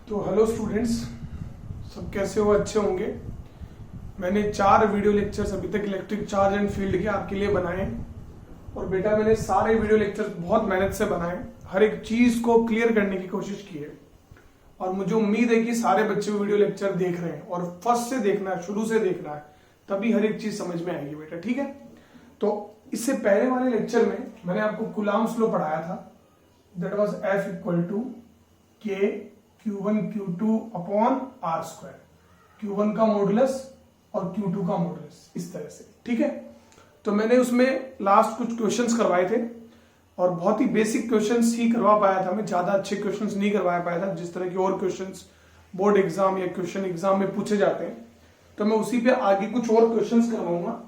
तो hello students, सब कैसे हो? अच्छे होंगे। मैंने 4 वीडियो लेक्चर्स अभी तक इलेक्ट्रिक चार्ज एंड फील्ड के आपके लिए बनाए हैं। और बेटा मैंने सारे वीडियो लेक्चर्स बहुत मेहनत से बनाए, हर एक चीज को क्लियर करने की कोशिश की है। और मुझे उम्मीद है कि सारे बच्चे वीडियो लेक्चर देख रहे हैं और फर्स्ट से देखना है, शुरू से देखना है, तभी हर एक चीज समझ में आएगी बेटा। ठीक है, तो इससे पहले वाले लेक्चर में मैंने आपको कूलम्ब्स लॉ पढ़ाया था। That was F equal to K Q1 Q2 upon R square, Q1 का मॉडुलस और Q2 का मॉडुलस, इस तरह से। ठीक है, तो मैंने उसमें लास्ट कुछ क्वेश्चंस करवाए थे और बहुत ही बेसिक क्वेश्चंस ही करवा पाया था मैं, ज्यादा अच्छे क्वेश्चंस नहीं करवा पाया था जिस तरह के और क्वेश्चंस बोर्ड एग्जाम या क्वेश्चन एग्जाम में पूछे जाते हैं। तो मैं उसी पे आगे कुछ और क्वेश्चंस करवाऊंगा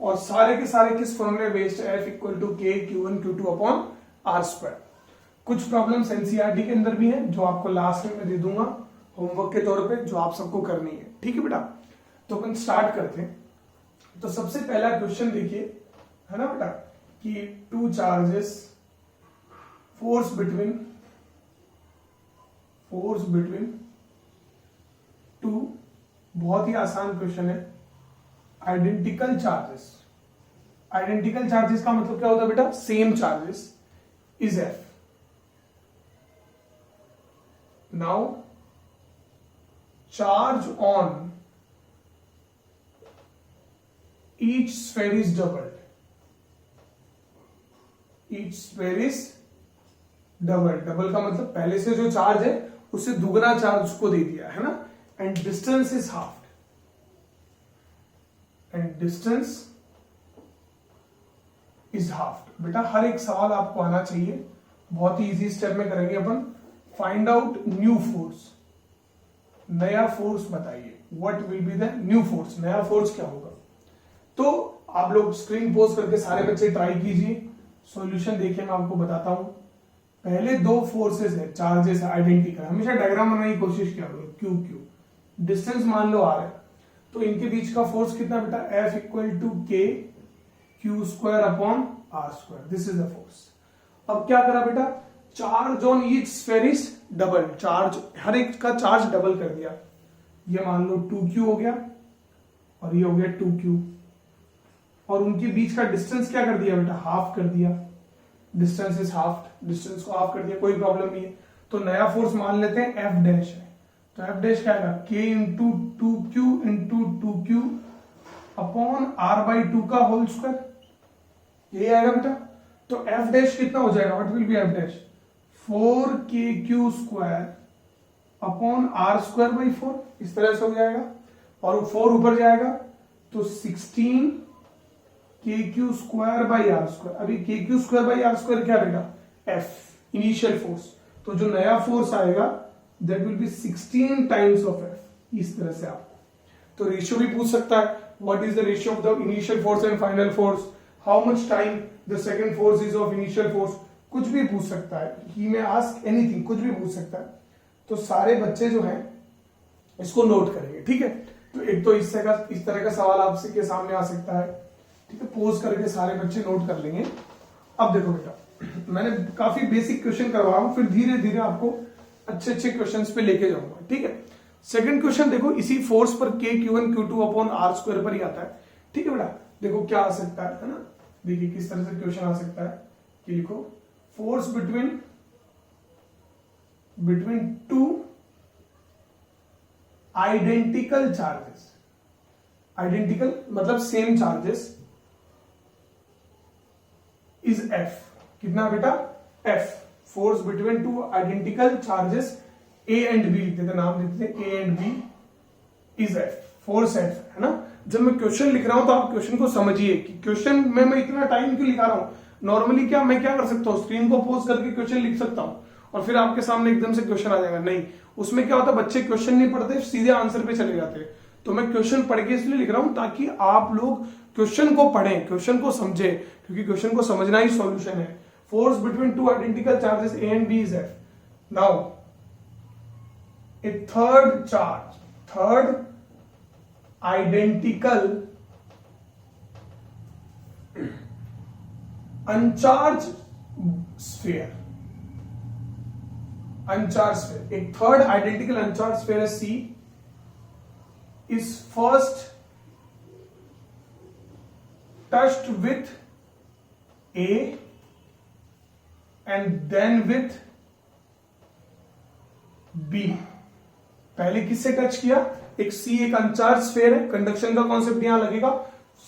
और सारे के सारे किस फॉर्मूले बेस्ड है? F equal to K Q1 Q2 upon R square. कुछ प्रॉब्लम्स एनसीईआरटी के अंदर भी हैं जो आपको लास्ट में मैं दे दूंगा होमवर्क के तौर पे, जो आप सबको करनी है। ठीक है बेटा, तो अपन स्टार्ट करते हैं। तो सबसे पहला क्वेश्चन देखिए, है ना बेटा, कि two charges force between to, बहुत ही आसान क्वेश्चन है। आइडेंटिकल चार्जेस का मतलब क्या होता है बेटा? Same charges is F। Now, charge on each sphere is doubled. Double का मतलब पहले से जो चार्ज है उससे दुगना चार्ज उसको दे दिया है ना। And distance is half. बेटा हर एक सवाल आपको आना चाहिए, बहुत ही इजी स्टेप में करेंगे अपन। फाइंड आउट न्यू फोर्स, नया फोर्स बताइए। What will be the new force? नया फोर्स क्या होगा? तो आप लोग स्क्रीन पोज करके सारे बच्चे ट्राई कीजिए, सॉल्यूशन देखिए, मैं आपको बताता हूं। पहले दो फोर्सेस है, चार्जेस है आइडेंटिकल, हमेशा डायग्राम बनाने की कोशिश किया करो। क्यू क्यू, डिस्टेंस मान लो आर है, तो इनके बीच का फोर्स कितना बेटा? F equal to K Q square upon R square, this is the force. अब क्या करा बेटा? Charge on each sphere is double, charge हर एक का चार्ज डबल कर दिया। ये मान लो 2Q हो गया और ये हो गया 2Q, और उनके बीच का डिस्टेंस क्या कर दिया बेटा? हाफ कर दिया। डिस्टेंस इज हाफ, डिस्टेंस को हाफ कर दिया, कोई प्रॉब्लम नहीं है। तो नया फोर्स मान लेते हैं F डैश है। तो F डैश क्या है? K into 2Q into 2Q upon R/2 का होल स्क्वायर, यही आएगा बेटा। तो F डैश कितना हो जाएगा? What will be F dash? 4KQ square upon R square by 4, इस तरह से हो जाएगा। और 4 ऊपर जाएगा तो 16KQ square by R square. अभी KQ square by R square क्या बेटा? F, initial force. तो जो नया फोर्स आएगा that will be 16 times of F, इस तरह से आपको। तो रेशियो भी पूछ सकता है, what is the ratio of the initial force and final force, how much time the second force is of initial force, कुछ भी पूछ सकता है। ही में आस्क एनीथिंग, कुछ भी पूछ सकता है। तो सारे बच्चे जो हैं इसको नोट करेंगे। ठीक है, तो एक तो इस तरह का सवाल आपसे के सामने आ सकता है। ठीक है, पोज करके सारे बच्चे नोट कर लेंगे। अब देखो बेटा, मैंने काफी बेसिक क्वेश्चन करवा रहा हूं, फिर धीरे धीरे आपको अच्छे अच्छे क्वेश्चन पे लेके जाऊंगा। ठीक है, सेकंड क्वेश्चन देखो, इसी फोर्स पर K Q1 Q2 upon R square पर ही आता है। ठीक है बेटा, देखो क्या आ सकता है ना। देखिए किस तरह से क्वेश्चन आ सकता है कि लिखो force between two identical charges, identical मतलब सेम चार्जेस, इज F। कितना बेटा? F, force between two identical charges A and B लिख देते, नाम लिख देते A and B, is F, force F है ना। जब मैं क्वेश्चन लिख रहा हूं तो आप क्वेश्चन को समझिए कि क्वेश्चन में मैं इतना टाइम क्यों लिखा रहा हूं। नॉर्मली क्या मैं क्या कर सकता हूं, स्क्रीन को पोज करके क्वेश्चन लिख सकता हूं और फिर आपके सामने एकदम से क्वेश्चन आ जाएगा। नहीं, उसमें क्या होता है, बच्चे क्वेश्चन नहीं पढ़ते, सीधे आंसर पे चले जाते हैं। तो मैं क्वेश्चन पढ़ के इसलिए लिख रहा हूं ताकि आप लोग क्वेश्चन को पढ़ें, क्वेश्चन को समझे, क्योंकि क्वेश्चन को समझना ही सॉल्यूशन है। Force between two identical charges A and B is F। Now a third identical uncharged sphere uncharged sphere, एक थर्ड आइडेंटिकल अनचार्ज स्फीयर है C, is first touched with A and then with B. पहले किससे touch किया? एक C एक uncharged sphere है, conduction का concept यहां लगेगा,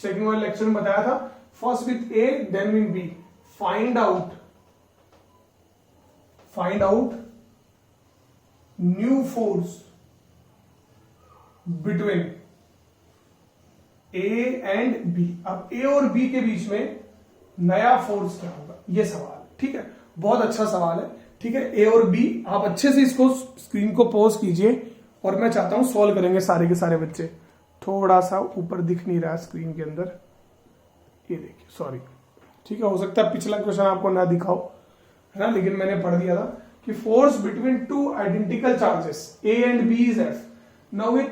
सेकंड वाले लेक्चर में बताया था। First with A then with B, find out new force between A and B. अब ए और बी के बीच में नया फोर्स क्या होगा, यह सवाल। ठीक है, बहुत अच्छा सवाल है। ठीक है, ए और बी, आप अच्छे से इसको स्क्रीन को पॉज कीजिए और मैं चाहता हूं सॉल्व करेंगे सारे के सारे बच्चे। थोड़ा सा ऊपर दिख नहीं रहा है स्क्रीन के अंदर, ये देखिए, सॉरी। ठीक है, हो सकता है पिछला क्वेश्चन आपको ना दिखाओ, है ना, लेकिन मैंने पढ़ दिया था कि force between two identical charges A and B is F. Now with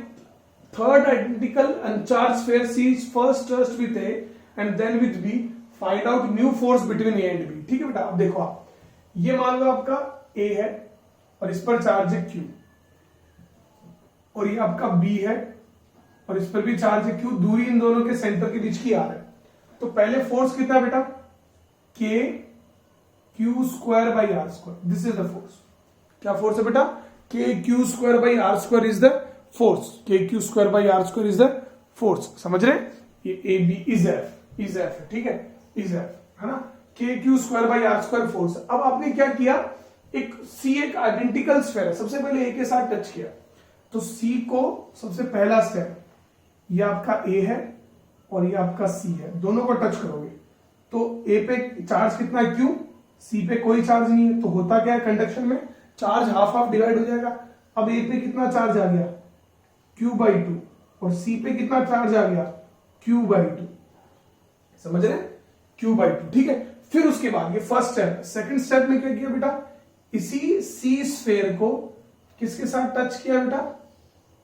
third identical uncharged sphere C is first touched with A and then with B, find out new force between A and B. ठीक है बेटा, अब देखो आप, ये मान लो आपका ए है और इस पर चार्ज है क्यू, और ये आपका बी है और इस पर भी चार्ज है क्यू, दूरी इन दोनों के सेंटर के बीच की आर है। तो पहले फोर्स कितना बेटा? K Q square by R square, this is the force. क्या फोर्स है बेटा? K Q square by R square is the force. K Q square by R square is the force. समझ रहे? ये ए बी इज एफ, ठीक है, is F, है ना। K Q square by R square force. अब आपने क्या किया, एक सी एक आइडेंटिकल स्फीयर है, सबसे पहले ए के साथ टच किया, तो सी को सबसे पहला स्टेप, ये आपका ए है और ये आपका सी है, दोनों को टच करोगे तो ए पे चार्ज कितना है? क्यू। सी पे कोई चार्ज नहीं है, तो होता क्या है कंडक्शन में, चार्ज हाफ हाफ डिवाइड हो जाएगा। अब ए पे कितना चार्ज आ गया? क्यू बाई टू, और सी पे कितना चार्ज आ गया? Q by to. समझ रहे? Q by to. ठीक है, फिर उसके बाद ये फर्स्ट स्टेप। सेकंड स्टेप में क्या किया बेटा? इसी सी स्फीयर को किसके साथ टच किया बेटा?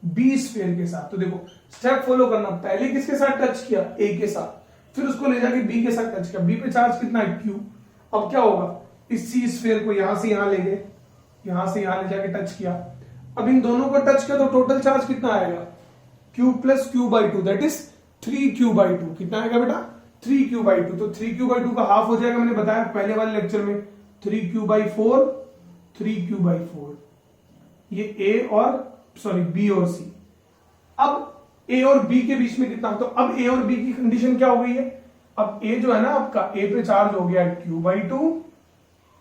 बी स्फीयर के साथ। तो देखो स्टेप फॉलो करना, पहले किसके साथ टच किया? ए के साथ, फिर उसको ले जाके बी के साथ टच किया, बी पे चार्ज कितना है? क्यू। अब क्या होगा, इस सी स्फीयर को यहां से यहां ले गए, यहां से यहां ले जाके टच किया, अब इन दोनों को टच किया तो टोटल चार्ज कितना आएगा? Q plus Q by to, that is 3q by to. कितना आएगा बेटा? 3q by to. तो 3q बाई टू का हाफ हो जाएगा, मैंने बताया पहले वाले लेक्चर में, 3q बाई 4, 3q बाई 4। ये ए और सॉरी बी और सी। अब ए और बी के बीच में कितना, तो अब ए और बी की कंडीशन क्या हो गई है? अब ए जो है ना आपका, ए पे चार्ज हो गया क्यू बाई टू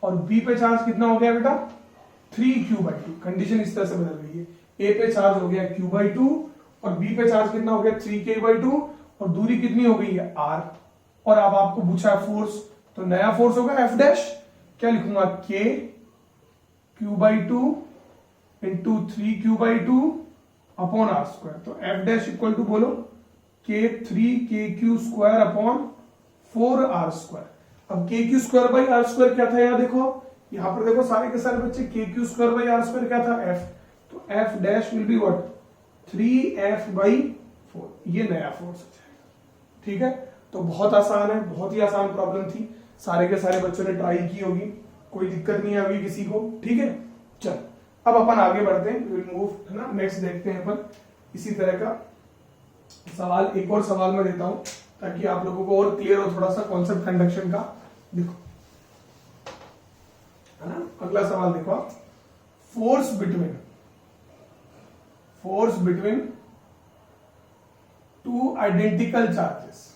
और बी पे चार्ज कितना हो गया बेटा? 3q by to. कंडीशन इस तरह से बदल गई है, ए पे चार्ज हो गया क्यू बाई टू और बी पे चार्ज कितना हो गया? 3k बाई टू, और दूरी कितनी हो गई है? r। और अब आपको पूछा है फोर्स, तो नया फोर्स होगा एफ डैश। क्या लिखूंगा? k Q by two into 3q by two upon R square. तो एफ डैश इक्वल टू बोलो k 3kq square upon 4r square. अब kq square by R square क्या था? यहां देखो, यहां पर देखो सारे के सारे बच्चे, kq square by R square क्या था? f। तो f dash will be what? 3f by 4। ये नया फोर्स हो जाएगा। ठीक है, तो बहुत आसान है, बहुत ही आसान प्रॉब्लम थी, सारे के सारे बच्चों ने ट्राई की होगी, कोई दिक्कत नहीं आएगी किसी को। ठीक है, चल अब अपन आगे बढ़ते हैं, विल मूव, है ना, नेक्स्ट देखते हैं अपन इसी तरह का सवाल। एक और सवाल मैं देता हूं ताकि आप लोगों को और क्लियर हो थोड़ा सा कॉन्सेप्ट कंडक्शन का। देखो, है ना, अगला सवाल देखो आप, force between two identical charges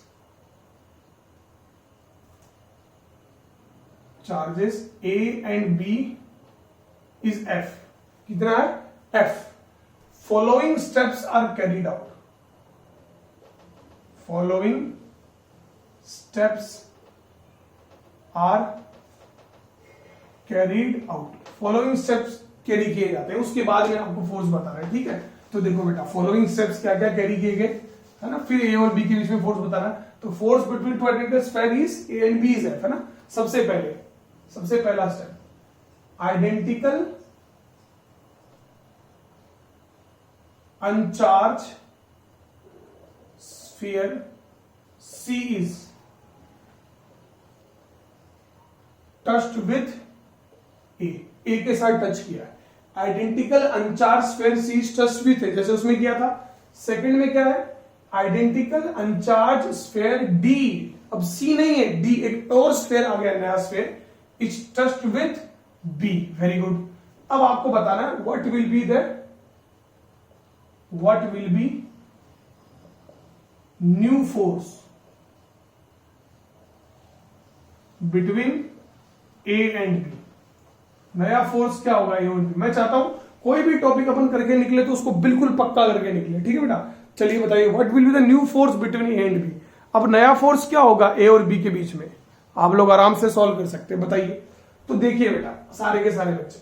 A and B is F. कितना है? F. Following steps are carried out. Following steps are carried out. Following steps carry किए जाते हैं, उसके बाद में आपको फोर्स बता रहा है। ठीक है, तो देखो बेटा, फॉलोइंग स्टेप्स क्या क्या कैरी किए गए, है ना, फिर ए और बी के बीच में फोर्स बताना है। तो force between two identical sphere is A and B is F, है ना। सबसे पहला step, identical uncharged sphere C is touched with A। A के साथ टच किया है। Identical uncharged sphere C touch with है, जैसे उसमें किया था। सेकंड में क्या है, आइडेंटिकल अनचार्ज स्फीयर डी, अब सी नहीं है, डी एक और स्फीयर आ गया, नया sphere, is touched with B. Very good. अब आपको बताना है what will be new force between A and B. नया फोर्स क्या होगा ए और बी। मैं चाहता हूं कोई भी टॉपिक अपन करके निकले तो उसको बिल्कुल पक्का करके निकले, ठीक है बेटा। चलिए बताइए, what will be the new force between A and B. अब नया फोर्स क्या होगा ए और बी के बीच में, आप लोग आराम से सॉल्व कर सकते हैं, बताइए। तो देखिए बेटा, सारे के सारे बच्चे,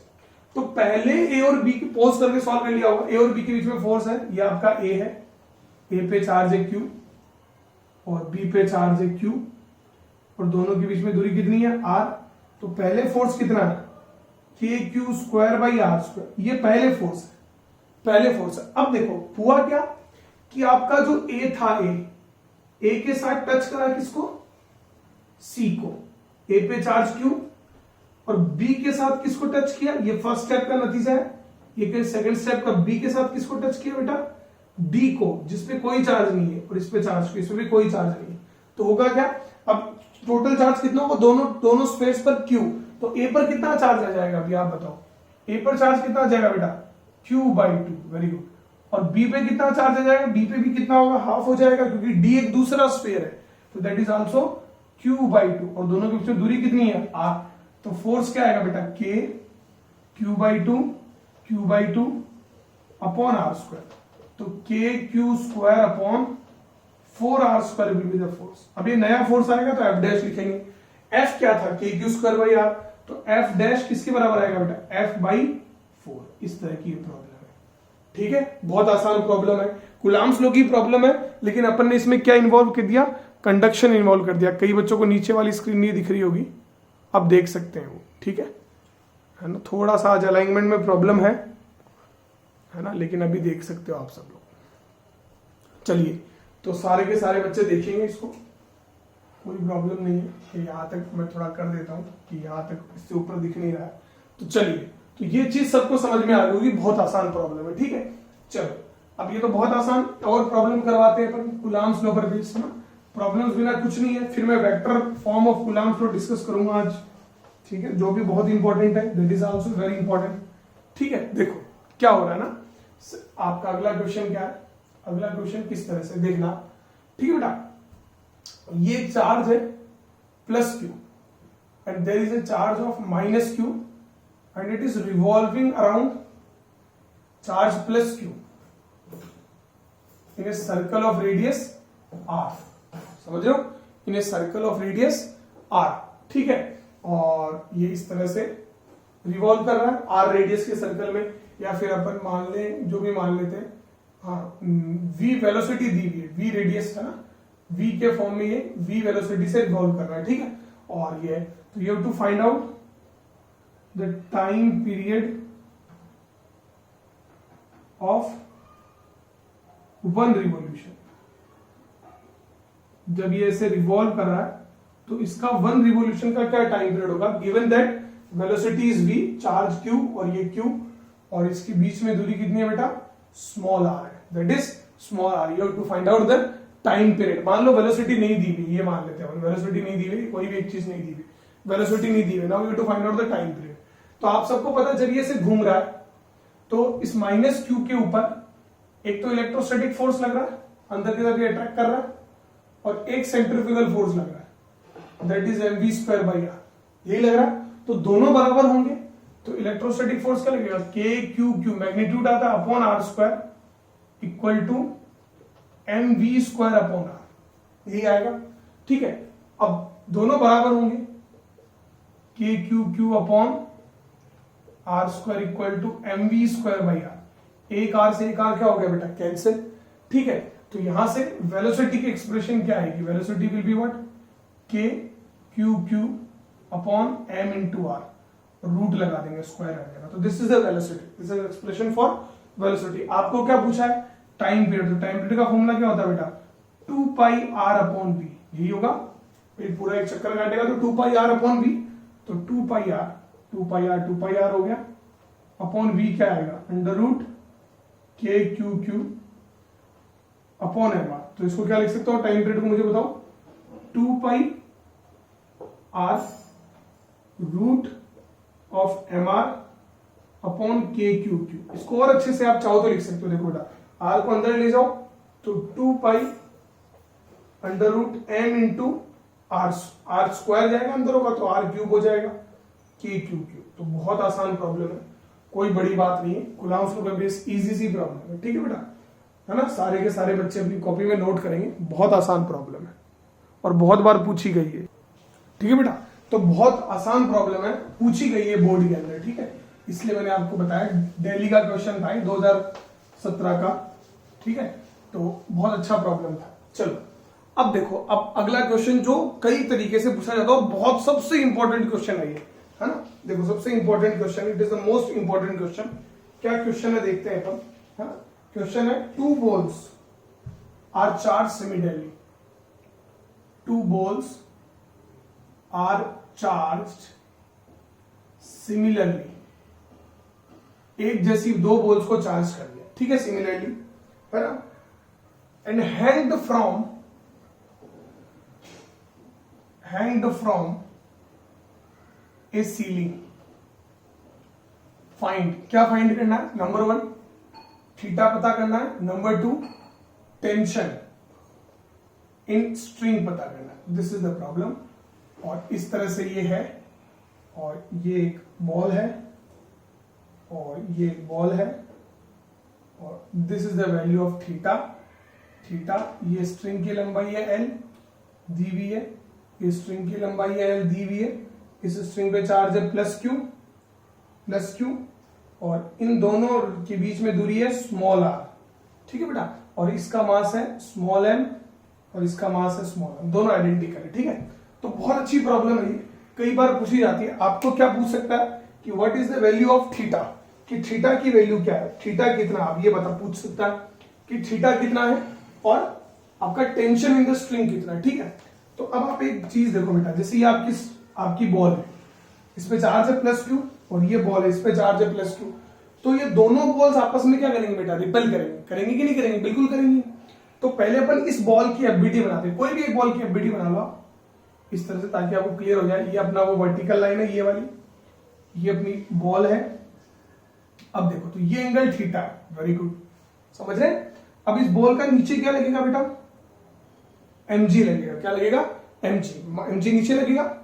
तो पहले ए और बी की पोज करके सॉल्व कर लिया होगा। ए और बी के बीच में फोर्स है, ये आपका ए है, ए पे चार्ज है क्यू और बी पे चार्ज है क्यू, और दोनों के बीच में दूरी कितनी है, आर। तो पहले फोर्स कितना है, K Q square by R square, ये पहले फोर्स है। अब देखो हुआ क्या कि आपका जो ए था, ए के साथ टच करा किसको, सी को, ए पे चार्ज क्यू, और बी के साथ किसको टच किया, ये फर्स्ट स्टेप का नतीजा है। ये सेकंड स्टेप का, बी के साथ किसको टच किया बेटा, डी को, जिसपे कोई चार्ज नहीं है, और इस पे चार्ज, इसमें भी कोई चार्ज नहीं है। तो होगा क्या, अब टोटल चार्ज कितना होगा, दोनों स्पेस पर क्यू। तो ए पर कितना चार्ज आ जाएगा, अभी आप बताओ, ए पर चार्ज कितना आ जाएगा बेटा, Q/2। Very good. और बी पे कितना चार्ज आ जाएगा, बी पे भी कितना होगा, हाफ हो जाएगा, क्योंकि डी एक दूसरा स्फीयर है, तो दैट इज आल्सो Q/2। और दोनों के बीच में दूरी कितनी है, R। तो फोर्स क्या आएगा बेटा, K Q/2 upon R square. तो KQ square upon 4R square will be the force. अब ये नया फोर्स आएगा तो F डैश लिखेंगे। F क्या था, KQ स्क्वायर बाई आर, तो F डैश किसके बराबर आएगा बेटा, F/4। इस तरह की प्रॉब्लम है, ठीक है, बहुत आसान प्रॉब्लम है, कूलम्ब्स लॉ की प्रॉब्लम है, लेकिन अपन ने इसमें क्या इन्वॉल्व कर दिया, कंडक्शन इन्वॉल्व कर दिया। कई बच्चों को नीचे वाली स्क्रीन नहीं दिख रही होगी, अब देख सकते हैं वो, ठीक है ना। थोड़ा सा आज अलाइनमेंट में प्रॉब्लम है ना, लेकिन अभी देख सकते हो आप सब लोग। चलिए, तो सारे के सारे बच्चे देखेंगे इसको, कोई प्रॉब्लम नहीं है। यहां तक मैं थोड़ा कर देता हूं कि यहां तक इससे ऊपर दिख नहीं रहा है। तो चलिए, तो ये चीज सबको समझ में आ गई होगी, बहुत आसान प्रॉब्लम है, ठीक है। चलो, अब ये तो बहुत आसान, और प्रॉब्लम करवाते हैं अपन कूलम्ब्स लॉ पर बेस ना। प्रॉब्लम्स बिना कुछ नहीं है। फिर मैं vector form of Coulomb's law discuss करूंगा आज, ठीक है, जो भी बहुत इंपॉर्टेंट है, that is also very important, ठीक है। देखो क्या हो रहा है ना, आपका अगला क्वेश्चन क्या है, अगला क्वेश्चन किस तरह से देखना, ठीक है बेटा। ये चार्ज है plus Q and there is a charge of minus Q and it is revolving around charge plus Q in a circle of radius R. समझ रहे हो, in a circle of radius R, ठीक है। और ये इस तरह से रिवॉल्व कर रहा है आर रेडियस के सर्कल में, या फिर अपन मान लें, जो भी मान लेते हैं, हाँ, v वेलोसिटी दी हुई है, v रेडियस है ना, v के फॉर्म में ये v वेलोसिटी से रिवॉल्व कर रहा है, ठीक है। और ये तो you have to find out the time period of one revolution. जब ये ऐसे रिवॉल्व कर रहा है तो इसका वन रिवॉल्यूशन का क्या टाइम पीरियड होगा, given that velocity is v, charge q और ये q, और इसके बीच में दूरी कितनी है बेटा, स्मॉल r है, that is small r। You have to find out the time period. मान लो वेलोसिटी नहीं दी हुई, ये मान लेते हैं, वेलोसिटी नहीं दी हुई, कोई भी एक चीज नहीं दी हुई, वेलोसिटी नहीं दी हुई, now you have to find out the time period. तो आप सबको पता, जब ये से घूम रहा है तो इस माइनस क्यू के ऊपर एक तो इलेक्ट्रोस्टैटिक फोर्स लग रहा है, अंदर की तरफ ये अट्रैक्ट कर रहा है, और एक सेंट्रीफ्यूगल फोर्स लग रहा है, दैट इज mv²/r, यही लग रहा है। तो दोनों बराबर होंगे, तो इलेक्ट्रोस्टैटिक फोर्स क्या लगेगा, KQ मैग्नीट्यूड आता है upon r² equal to mv²/r, यही आएगा, ठीक है। अब दोनों बराबर होंगे, KQ upon r² equal to mv²/r। एक r से एक r क्या हो गया बेटा, कैंसिल, ठीक है। तो यहां से वेलोसिटी की एक्सप्रेशन क्या आएगी, velocity will be what, KQ upon m into R, root लगा देंगे, स्क्वायर आ जाएगा। तो this is the velocity, this is expression for velocity. आपको क्या पूछा है, टाइम पीरियड। तो टाइम पीरियड का फॉर्मूला क्या होता है बेटा, 2πr/v, यही होगा। फिर पूरा एक चक्कर काटेगा तो 2πr/v, तो 2πr 2 पाई आर हो गया, अपॉन वी क्या आएगा, under root K Q Q upon M R. तो इसको क्या लिख सकता हूं, टाइम पीरियड को मुझे बताओ, 2 pi R root of M R upon K Q Q. इसको और अच्छे से आप चाहो तो लिख सकते हो, देखो बेटा आर को अंदर ले जाओ तो 2 pi under root M into R square जाएगा अंदर होगा तो आर क्यूब हो जाएगा के क्यू क्यू। तो बहुत आसान प्रॉब्लम है, कोई बड़ी बात नहीं है, कुलाम्स लॉ बेस इजी सी प्रॉब्लम है, ठीक है बेटा, है ना। सारे के सारे बच्चे अपनी कॉपी में नोट करेंगे, बहुत आसान प्रॉब्लम है और बहुत बार पूछी गई है, ठीक है बेटा। तो बहुत आसान प्रॉब्लम है, पूछी गई है बोर्ड के अंदर, ठीक है, इसलिए मैंने आपको बताया। दिल्ली का क्वेश्चन था 2017 का, ठीक है, तो बहुत अच्छा प्रॉब्लम था। चलो अब देखो, अब अगला क्वेश्चन जो कई तरीके से पूछा जाता है, बहुत सबसे इंपॉर्टेंट क्वेश्चन है ये, है ना। देखो सबसे important question, it is the most important question. क्या क्वेश्चन है देखते हैं अपन, है ना। क्वेश्चन है 2 balls are charge similarly, 2 balls are charge similarly, एक जैसी 2 बॉल्स को चार्ज कर दिया, ठीक है, सिमिलरली, है ना। And hanged from a ceiling. Find, क्या फाइंड करना है, नंबर 1 थीटा पता करना है, नंबर 2 टेंशन इन स्ट्रिंग पता करना है। This is the problem. और इस तरह से ये है, और ये एक बॉल है, और ये एक बॉल है, और this is the value of theta. Theta ये स्ट्रिंग की लंबाई है एल, दी हुई है, ये स्ट्रिंग की लंबाई है एल, दी हुई है, इस स्ट्रिंग पे चार्ज है प्लस क्यू, और इन दोनों के बीच में दूरी है स्मॉल आर, ठीक है बेटा, और इसका मास है स्मॉल एम और इसका मास है स्मॉल एम, दोनों आइडेंटिकल है, ठीक है। तो बहुत अच्छी प्रॉब्लम है, कई बार पूछी जाती है। आपको क्या पूछ सकता है कि what is the value of theta, कि थीटा की वैल्यू क्या है, थीटा कितना, आप ये पूछ सकता है कि थीटा कितना है और आपका टेंशन इन द स्ट्रिंग कितना है, ठीक है। तो अब आप एक चीज देखो बेटा, जैसे ये आपकी बॉल है, इस पे चार्ज है प्लस क्यू, और ये बॉल है, इस पे चार्ज है प्लस क्यू। तो ये दोनों बॉल्स आपस में क्या करेंगे बेटा, रिपेल करेंगे कि नहीं करेंगे, बिल्कुल करेंगे। तो पहले अपन इस बॉल की एफबीटी बनाते हैं, कोई भी एक बॉल की एफबीटी बना लो इस तरह से, ताकि आपको क्लियर हो जाए। ये अपना वो वर्टिकल लाइन है, ये वाली, ये अपनी बॉल है। अब देखो, तो ये एंगल थीटा, वेरी गुड, समझ रहे। अब इस बॉल का नीचे क्या लगेगा बेटा, mg लगेगा, क्या लगेगा, mg नीचे लगेगा।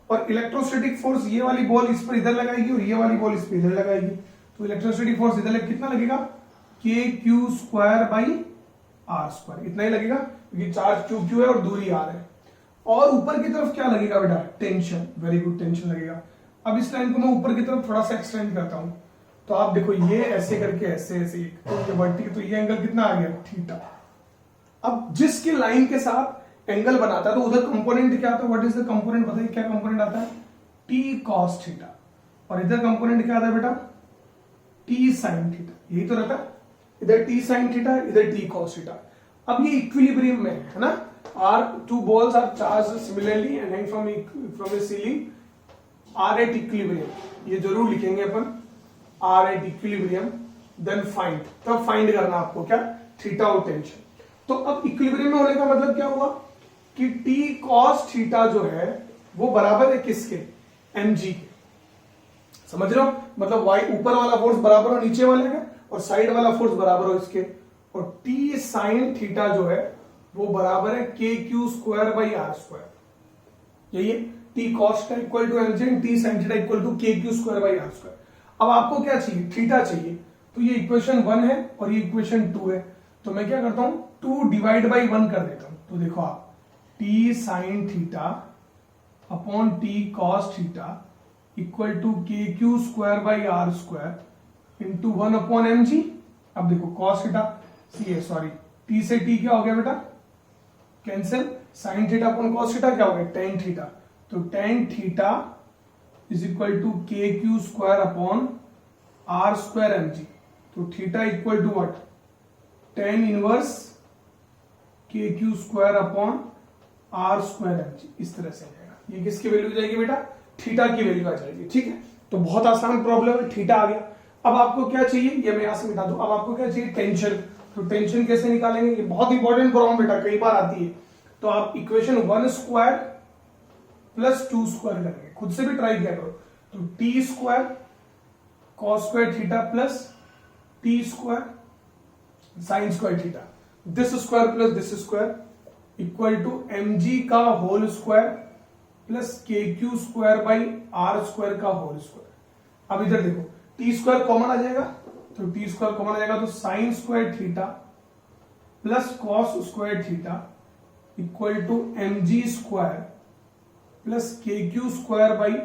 और इलेक्ट्रोस्टैटिक फोर्स, ये वाली बॉल इस पर इधर लगाएगी और ये वाली बॉल इस पर इधर लगाएगी, तो इलेक्ट्रोस्टैटिक फोर्स इधर कितना लगेगा, K Q square by R square, इतना ही लगेगा, क्योंकि चार्ज क्यू क्यू है और दूरी आर है। और ऊपर की तरफ क्या लगेगा बेटा, टेंशन, वेरी गुड, टेंशन लगेगा। अब इस लाइन को मैं ऊपर की तरफ थोड़ा सा एक्सटेंड करता हूं, तो आप देखो ये ऐसे करके ऐसे, तो ये वर्टिकल, तो ये एंगल कितना आ गया, थीटा। अब जिसकी लाइन के साथ एंगल बनाता है, तो उधर कंपोनेंट क्या आता है, व्हाट इज द कंपोनेंट, बताइए क्या कंपोनेंट आता है, टी कॉस थीटा, और इधर कंपोनेंट क्या आता है बेटा, टी साइन थीटा, यही तो रहता है, इधर टी साइन थीटा, इधर टी कॉस थीटा। अब ये इक्विलिब्रियम में है ना, are 2 balls are charge similarly and hang from a ceiling, are at equilibrium, ये जरूर लिखेंगे अपन, are at equilibrium, then find, तब फाइंड करना आपको क्या, थीटा और टेंशन। तो अब इक्विलिब्रियम में होने का मतलब क्या हुआ कि टी कॉस थीटा जो है वो बराबर है किसके, mg के, समझ रहे हो, मतलब y ऊपर वाला फोर्स बराबर हो नीचे वाले का, और साइड वाला फोर्स बराबर हो इसके, और टी साइन थीटा जो है वो बराबर है K Q square by R square, यही है, T cos theta equal to mg and T sine theta equal to K Q square by R square. अब आपको क्या चाहिए, थीटा चाहिए, तो ये इक्वेशन 1 है और ये इक्वेशन 2 है, तो मैं क्या करता हूं 2 डिवाइड बाई 1 कर देता हूं, तो देखो आप T sine theta upon T cos theta equal to K Q square by R square into 1 upon M G. अब देखो कॉस थीटा, सॉरी टी से टी क्या हो गया बेटा, cancel, sine theta upon cos theta क्या हो गया, टेन थीटा, तो tan theta is equal to K Q square upon R square M G, तो theta equal to what, tan inverse K Q square upon R square M G, इस तरह से आ जाएगा। ये किसकी वैल्यू जाएगी बेटा, थीटा की वैल्यू आ जाएगी, ठीक है। तो बहुत आसान प्रॉब्लम है, थीटा आ गया। अब आपको क्या चाहिए, ये मैं यहां से मिटा दूं। अब आपको क्या चाहिए, टेंशन। तो टेंशन कैसे निकालेंगे, ये बहुत इंपॉर्टेंट प्रॉब्लम बेटा, कई बार आती है। तो आप इक्वेशन 1 स्क्वायर प्लस 2 स्क्वायर करेंगे, खुद से भी ट्राई किया करो। तो T square cos square theta plus T square sine square theta, this square plus this square equal to mg का whole square plus kq square by R square का whole square. अब इधर देखो, टी स्क्वायर कॉमन आ जाएगा, तो T square common आ जाएगा, तो sine square theta plus cos square theta equal to mg square plus kq square by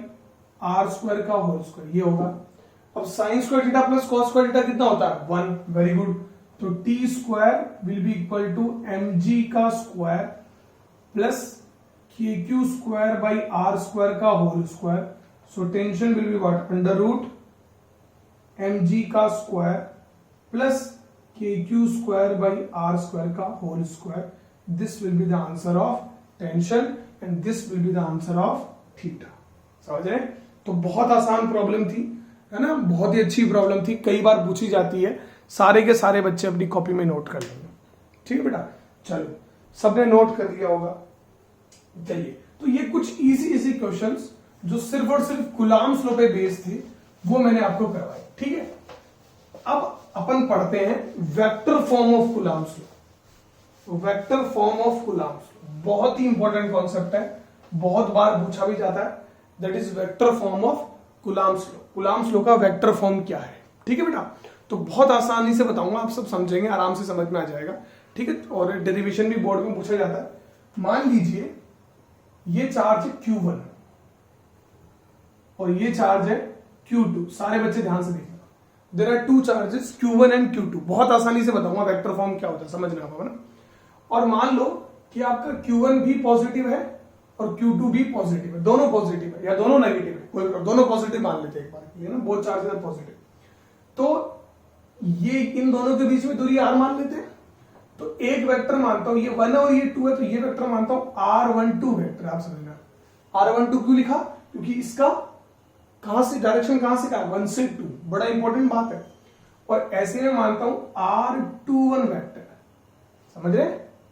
R square का होल स्क्वायर, ये होगा। अब sine square theta plus cos square theta कितना होता है, 1, वेरी गुड। तो T square will be equal to mg का square plus kq square by R square का whole square. So tension will be what, under root mg का square plus kq square by R square का whole square. This will be the answer of tension and this will be the answer of theta. समझ रहे? तो बहुत आसान problem थी, है ना, बहुत ही अच्छी प्रॉब्लम थी, कई बार पूछी जाती है। सारे के सारे बच्चे अपनी कॉपी में नोट कर लेंगे, ठीक है बेटा। चलो, सबने नोट कर लिया होगा। चलिए, तो ये कुछ इजी क्वेश्चंस जो सिर्फ और सिर्फ कूलॉम्स लॉ पे बेस्ड थे, वो मैंने आपको करवाए, ठीक है। अब अपन पढ़ते हैं vector form of Coulomb's law. Vector form of Coulomb's law बहुत ही इंपॉर्टेंट कॉन्सेप्ट है, बहुत बार पूछा भी जाता है। That is vector form of Coulomb's law. Coulomb's law का वेक्टर फॉर्म क्या है, ठीक है बेटा। तो बहुत आसानी से बताऊंगा, आप सब समझेंगे, आराम से समझ में आ जाएगा, ठीक है। और डेरिवेशन भी बोर्ड में पूछा जाता है। मान लीजिए ये चार्ज है Q1 और ये चार्ज है Q2। सारे बच्चे ध्यान से देखना, there are two charges Q1 and Q2। बहुत आसानी से बताऊंगा वेक्टर फॉर्म क्या होता है, समझना होगा ना। और मान लो कि आपका Q1 भी पॉजिटिव है और Q2 भी पॉजिटिव है, दोनों पॉजिटिव है या दोनों नेगेटिव है, कोई प्रॉब्लम, दोनों पॉजिटिव मान लेते हैं एक बार के लिए ना, बोथ चार्जेस आर पॉजिटिव। तो ये इन दोनों के बीच में दूरी r मान लेते हैं। तो एक वेक्टर मानता हूं, ये 1 और ये 2 है, तो ये वेक्टर मानता हूं r12 वेक्टर। आप समझना, r12 क्यों लिखा, क्योंकि इसका कहां से डायरेक्शन, कहां से कहा, 1 से 2, बड़ा इंपॉर्टेंट बात है। और ऐसे में मानता हूं r21 वेक्टर, समझ रहे,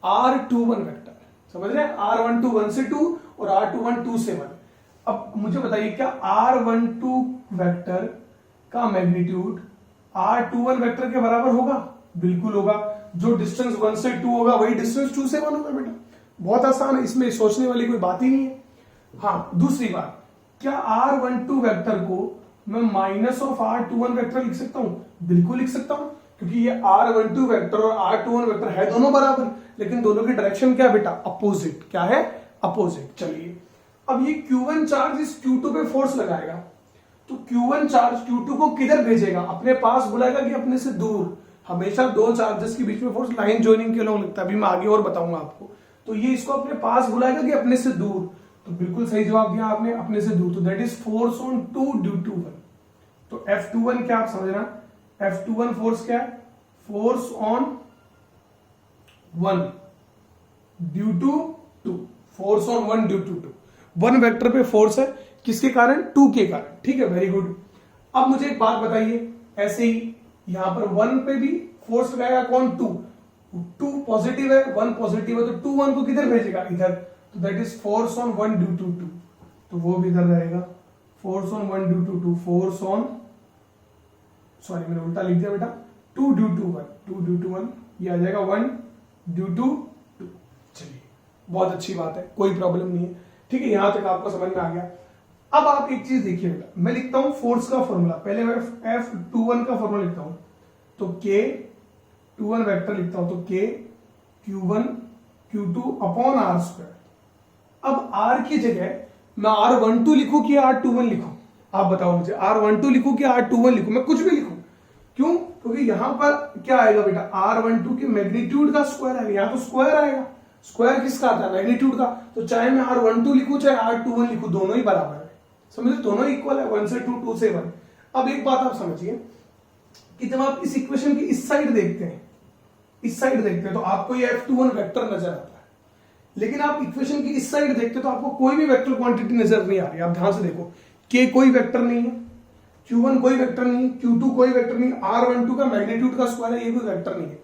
r21 वेक्टर, समझ रहे, r12 1 से 2 और r21 2 से 1। अब मुझे बताइए, क्या r12 वेक्टर का मैग्नीट्यूड r21 वेक्टर के बराबर होगा? बिल्कुल होगा। जो डिस्टेंस 1 से 2 होगा वही डिस्टेंस 2 से 1 होगा बेटा। बहुत आसान है, इसमें सोचने वाली कोई बात ही नहीं है। हाँ, दूसरी बात, क्या r12 वेक्टर को मैं माइनस ऑफ r21 वेक्टर लिख सकता हूं? बिल्कुल लिख सकता हूं, क्योंकि ये r12 वेक्टर और r21 वेक्टर है दोनों बराबर, लेकिन दोनों की डायरेक्शन क्या बेटा, अपोजिट। क्या है, अपोजिट। चलिए, अब ये Q1 चार्ज इस Q2 पे फोर्स लगाएगा, तो Q1 चार्ज Q2 को किधर भेजेगा, अपने पास बुलाएगा कि अपने से दूर? हमेशा दो चार्जेस के बीच में फोर्स लाइन ज्वाइनिंग के लोग लगता है, अभी मैं आगे और बताऊंगा आपको। तो ये इसको अपने पास बुलाएगा कि अपने से दूर? तो बिल्कुल सही जवाब दिया आपने, अपने से दूर। तो that is force on 2 due to 1। तो F21 क्या, आप समझना, F21 फोर्स क्या है, force on 1 due to 2, force on 1 due to 2। 1 vector पे फोर्स है, किसके कारण, 2 के कारण, ठीक है, वेरी गुड। अब मुझे एक बात बताइए, ऐसे ही यहां पर 1 पे भी फोर्स लगाएगा, कौन, 2 पॉजिटिव है, 1 पॉजिटिव है, तो 2 1 को किधर भेजेगा, इधर। तो that is force on 1 due to 2, तो वो भी इधर रहेगा, force on 1 due to 2, force on, sorry मैंने उल्टा लिख दिया बेटा, 2 ड्यू टू 1, 2 ड्यू टू 1, ये आ जाएगा 1 ड्यू टू 2। चलिए, बहुत अच्छी बात है, कोई प्रॉब्लम नहीं है, ठीक है, यहां तक आपको समझ में आ गया। अब आप एक चीज देखिए बेटा, मैं लिखता हूं फोर्स का फॉर्मूला, पहले मैं F21 का फॉर्मूला लिखता हूं, तो K21 वेक्टर लिखता हूं, तो K Q1 Q2 upon R square. अब R की जगह मैं R12 लिखूं कि R21 लिखूं? आप बताओ मुझे, R12 लिखूं कि R21 लिखूं? मैं कुछ भी लिखूं, क्यों, क्योंकि यहां पर क्या आएगा बेटा, R12 के मैग्नीट्यूड का स्क्वायर आएगा, यहां तो स्क्वायर आएगा। स्क्वायर किसका आता है, मैग्नीट्यूड का। तो चाहे मैं R12 लिखूं चाहे R21 लिखूं, दोनों ही बराबर है, समझे, दोनों इक्वल है, 1 से 2, 2 से 1। अब एक बात आप समझिए कि जब आप इस इक्वेशन की इस साइड देखते हैं, इस साइड देखते हैं, तो आपको ये F21 वेक्टर नजर आता है, लेकिन आप इक्वेशन की इस साइड देखते हैं तो आपको कोई भी वेक्टर क्वांटिटी नजर नहीं आ रही। आप ध्यान से देखो, K कोई वेक्टर नहीं है, Q1 कोई वेक्टर नहीं, Q2 कोई वेक्टर नहीं, R12 का मैग्नीट्यूड का स्क्वायर है, ये कोई वेक्टर नहीं है।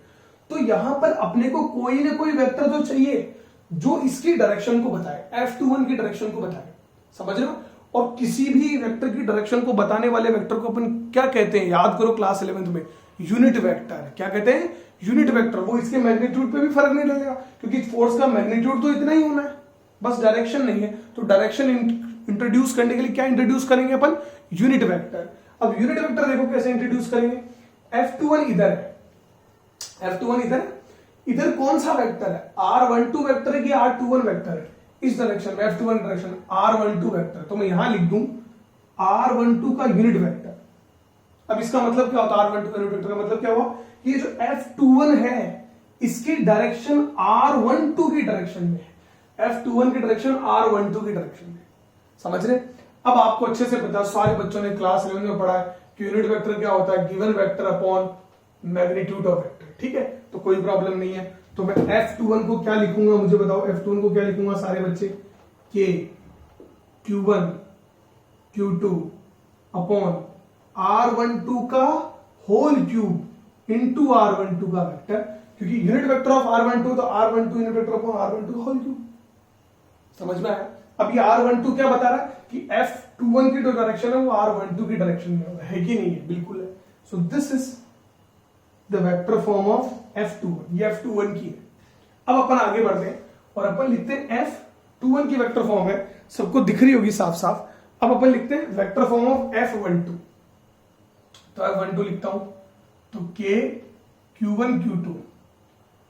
तो यहां पर अपने को कोई ना कोई वेक्टर तो चाहिए जो इसकी डायरेक्शन को बताए, F21 की डायरेक्शन को बताए, समझ रहे हो। और किसी भी वेक्टर की डायरेक्शन को बताने वाले वेक्टर को अपन क्या कहते हैं, याद करो क्लास 11th में, यूनिट वेक्टर। क्या कहते हैं, यूनिट वेक्टर। वो इसके मैग्नीट्यूड पे भी फर्क नहीं लगेगा, क्योंकि फोर्स का मैग्नीट्यूड तो इतना ही होना है, बस डायरेक्शन नहीं है। तो डायरेक्शन इंट्रोड्यूस करने के लिए क्या इंट्रोड्यूस करेंगे अपन, यूनिट वेक्टर। अब यूनिट वेक्टर देखो कैसे इंट्रोड्यूस करेंगे। F21 इधर है, F21 इधर, इधर कौन सा वेक्टर है, R12 वेक्टर है कि R21 वेक्टर है, इस डायरेक्शन में F21 डायरेक्शन R12 वेक्टर। तो मैं यहां लिख दूं R12 का यूनिट वेक्टर। अब इसका मतलब क्या होता है, R12 का यूनिट वेक्टर का मतलब क्या हुआ, ये जो F21 है इसकी डायरेक्शन R12 की डायरेक्शन में है, F21 की डायरेक्शन R12 की डायरेक्शन में, समझ रहे। अब आपको अच्छे से पता, सारे बच्चों ने क्लास 11 में पढ़ा है कि यूनिट वेक्टर क्या होता है, given vector upon magnitude of vector, ठीक है। तो कोई प्रॉब्लम नहीं है। तो मैं F21 को क्या लिखूंगा, मुझे बताओ, F21 को क्या लिखूंगा सारे बच्चे, K Q1 Q2 upon R12 का होल क्यूब इंटू R12 का वेक्टर, क्योंकि यूनिट वेक्टर ऑफ R12 तो R12 unit vector upon R12 का होल क्यूब, समझ में आया। अब ये R12 क्या बता रहा है कि F21 की जो डायरेक्शन है वो R12 की डायरेक्शन में है कि नहीं है, बिल्कुल है। So this is the vector form of F21, ये F21 की है। अब अपन आगे बढ़ते हैं और अपन लिखते हैं F21 की वेक्टर फॉर्म है, सबको दिख रही होगी साफ साफ। अब अपन लिखते हैं वेक्टर फॉर्म ऑफ F12। तो F12 लिखता हूं, तो K Q1 Q2।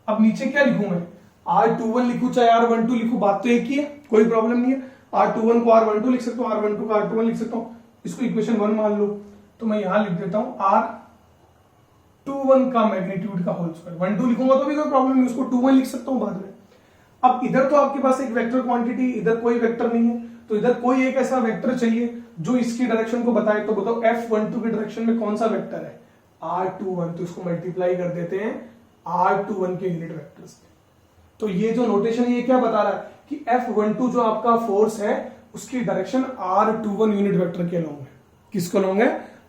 अब नीचे क्या लिखूं मैं, R21 लिखूं चाहे R12 लिखूं, बात तो एक ही है, कोई प्रॉब्लम नहीं है। R21 को R12 लिख सकता हूं, R12 को R21 लिख सकता हूं, इसको इक्वेशन 1 मान लो। तो मैं यहां लिख देता हूं R21 का मैग्नीट्यूड का होल स्क्वायर। 12 लिखूंगा तो भी कोई प्रॉब्लम नहीं, उसको 21 लिख सकता हूं बाद में। अब इधर तो आपके पास एक वेक्टर क्वांटिटी, इधर कोई वेक्टर नहीं है, तो इधर कोई एक ऐसा वेक्टर चाहिए जो इसकी डायरेक्शन को बताए। तो बताओ F12 की डायरेक्शन में कौन सा वेक्टर है, R21। तो इसको मल्टीप्लाई कर देते हैं R21 के यूनिट वेक्टर्स से। तो ये जो नोटेशन है ये क्या बता रहा है कि F12 जो आपका फोर्स है उसकी डायरेक्शन R21 यूनिट वेक्टर के अलोंग है। किसको अलोंग है,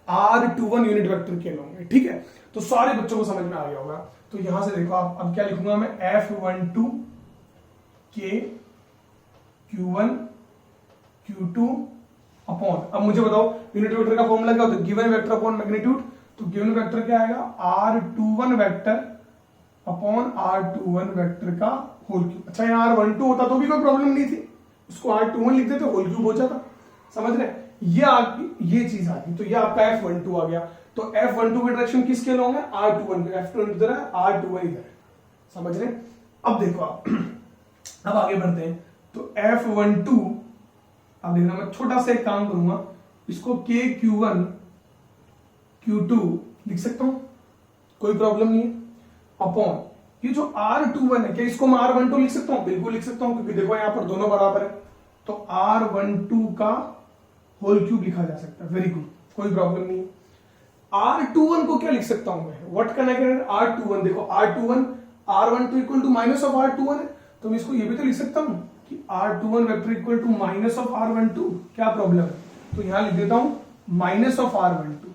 R21 यूनिट वेक्टर के अलोंग है, ठीक है। तो सारे बच्चों को समझ में आ गया होगा। तो यहां से देखो आप, अब क्या लिखूंगा मैं, F12 K Q1 Q2 upon, अब मुझे बताओ यूनिट वेक्टर का फॉर्मूला क्या होता है, गिवन वेक्टर अपॉन मैग्नीट्यूड। तो गिवन वेक्टर क्या आएगा, R21 vector upon R21 vector का होल क्यूब। अच्छा यहाँ R12 होता तो भी कोई प्रॉब्लम नहीं थी, उसको R21 लिख देते, होल क्यूब हो जाता, समझ रहे। ये चीज आ गई। तो ये आपका F12 आ गया। तो F12 की डायरेक्शन किसके अलोंग है, R21 के। F12 इधर है, R21 इधर है, समझ रहे। अब देखो आप अब आगे बढ़ते हैं। तो F12, अब देखना मैं छोटा सा एक काम करूंगा, इसको K Q1 Q2 लिख सकता हूं, कोई प्रॉब्लम नहीं है, अपॉन ये जो R21 है, क्या इसको मैं R12 लिख सकता हूं, बिल्कुल लिख सकता हूं, क्योंकि देखो यहां पर दोनों बराबर है। तो R12 का होल क्यूब लिखा जा सकता है, वेरी गुड, कोई प्रॉब्लम नहीं है। R21 को क्या लिख सकता हूं मैं, what can I get R21। देखो R21 R12 equal to minus of R21 है, तो मैं इसको ये भी तो लिख सकता हूं कि R21 vector equal to minus of R12, क्या प्रॉब्लम है। तो यहां लिख देता हूं माइनस ऑफ R12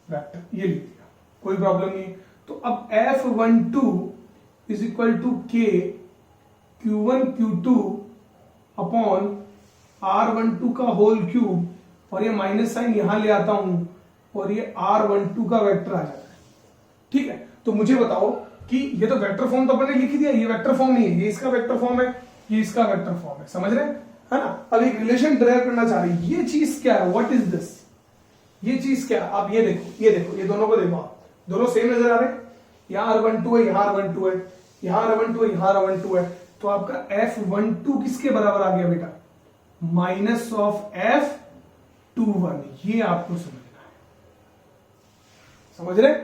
वेक्टर, ये लिख दिया, कोई प्रॉब्लम नहीं। तो अब F12 is equal to K Q1 Q2 upon R12 का होल क्यूब, और ये माइनस साइन यहां ले आता हूं और ये R12 का वेक्टर आ जाता है, ठीक है। तो मुझे बताओ कि ये तो वेक्टर फॉर्म तो अपने लिख ही दिया, ये वेक्टर फॉर्म नहीं है, ये इसका वेक्टर फॉर्म है, ये इसका वेक्टर फॉर्म है, समझ रहे है ना। अब एक रिलेशन ड्राइव करना चाह रही है, ये चीज क्या है, व्हाट इज दिस, ये चीज क्या है। आप ये देखो, ये देखो, ये दोनों को देखो आप, दोनों सेम नजर आ रहे हैं। यहां R12 है, यहां R12 है, यहां R12 है, यहां R12 है। तो आपका F12 किसके बराबर आ गया बेटा, माइनस ऑफ F21। ये आपको समझना है, समझ रहे।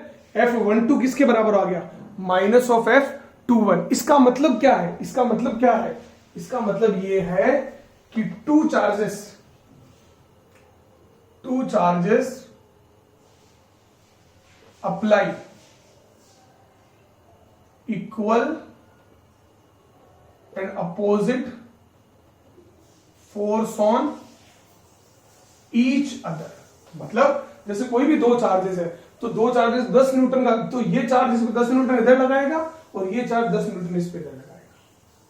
F12 किसके बराबर आ गया, माइनस ऑफ F21। इसका मतलब क्या है, इसका मतलब क्या है, इसका मतलब ये है कि two charges apply equal and opposite force on each other. मतलब जैसे कोई भी दो चार्जेस है तो दो चार्जेस 10 न्यूटन का, तो ये चार्ज इस पे 10 न्यूटन इधर लगाएगा और ये चार्ज 10 न्यूटन इस पे इधर लगाएगा।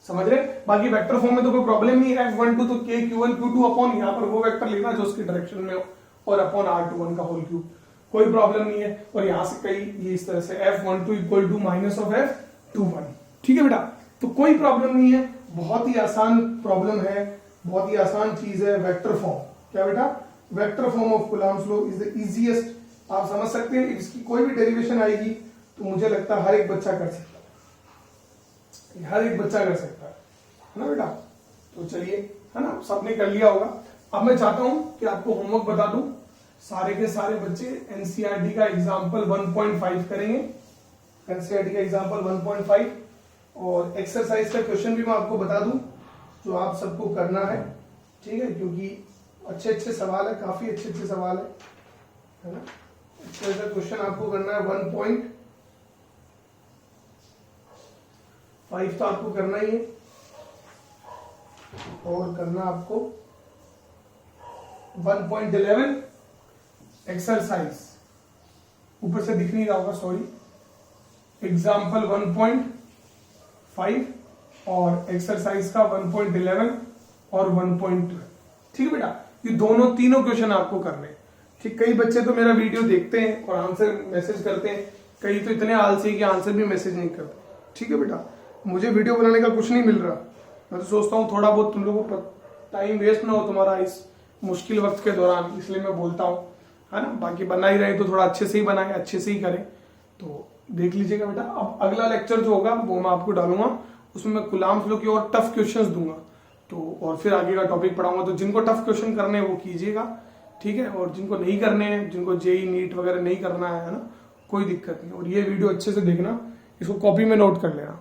समझ रहे? बाकी वेक्टर फॉर्म में तो कोई प्रॉब्लम नहीं है। F12 तो K Q1 Q2 अपॉन यहाँ पर वो वेक्टर लेना जो उसकी डायरेक्शन में हो और अपॉन R21 का होल क्यूब, कोई प्रॉब्लम नहीं है। और यहां से कई ये इस तरह से F12 equal to minus of F21, ठीक है बेटा, तो कोई प्रॉब्लम नहीं है। बहुत ही आसान प्रॉब्लम है, बहुत ही आसान चीज है वेक्टर फॉर्म। क्या बेटा? Vector form of Coulomb's law is the easiest. आप समझ सकते हैं, इसकी कोई भी डेरिवेशन आएगी तो मुझे लगता है हर एक बच्चा कर सकता है, हर एक बच्चा कर सकता है ना बेटा। तो चलिए, है ना, सबने कर लिया होगा। अब मैं चाहता हूं कि आपको होमवर्क बता दूं। सारे के सारे बच्चे एनसीईआरटी का एग्जाम्पल 1.5 करेंगे, एनसीईआरटी का एग्जाम्पल 1.5 और एक्सरसाइज का क्वेश्चन भी मैं आपको बता दूं जो आप सबको करना है, ठीक है, क्योंकि अच्छे अच्छे सवाल है, काफी अच्छे अच्छे सवाल है ना। एक्सरसाइज का क्वेश्चन आपको करना है 1.5 तो आपको करना ही है, और करना आपको 1.11 एक्सरसाइज, ऊपर से दिख नहीं रहा होगा, सॉरी, एग्जाम्पल 1.5 और एक्सरसाइज का 1.11 और 1.12, ठीक है बेटा। ये दोनों तीनों क्वेश्चन आपको करने हैं, ठीक। कई बच्चे तो मेरा वीडियो देखते हैं और आंसर मैसेज करते हैं, कई तो इतने आलसी हैं कि आंसर भी मैसेज नहीं करते, ठीक है बेटा। मुझे वीडियो बनाने का कुछ नहीं मिल रहा, मैं तो सोचता हूँ थोड़ा बहुत तुम लोगों को टाइम वेस्ट ना हो तुम्हारा इस मुश्किल वक्त के दौरान, इसलिए मैं बोलता हूँ, है ना। बाकी बना ही रहे तो थोड़ा अच्छे से ही बनाए, अच्छे से ही करें, तो देख लीजिएगा बेटा। अब अगला लेक्चर जो होगा वो मैं आपको डालूंगा, उसमें मैं कूलम्ब्स लॉ की और टफ क्वेश्चंस दूंगा, तो और फिर आगे का टॉपिक पढ़ाऊंगा। तो जिनको टफ क्वेश्चन करने हैं वो कीजिएगा, ठीक है, और जिनको नहीं करने हैं, जिनको जेई नीट वगैरह नहीं करना है ना, कोई दिक्कत नहीं। और ये वीडियो अच्छे से देखना, इसको कॉपी में नोट कर लेना।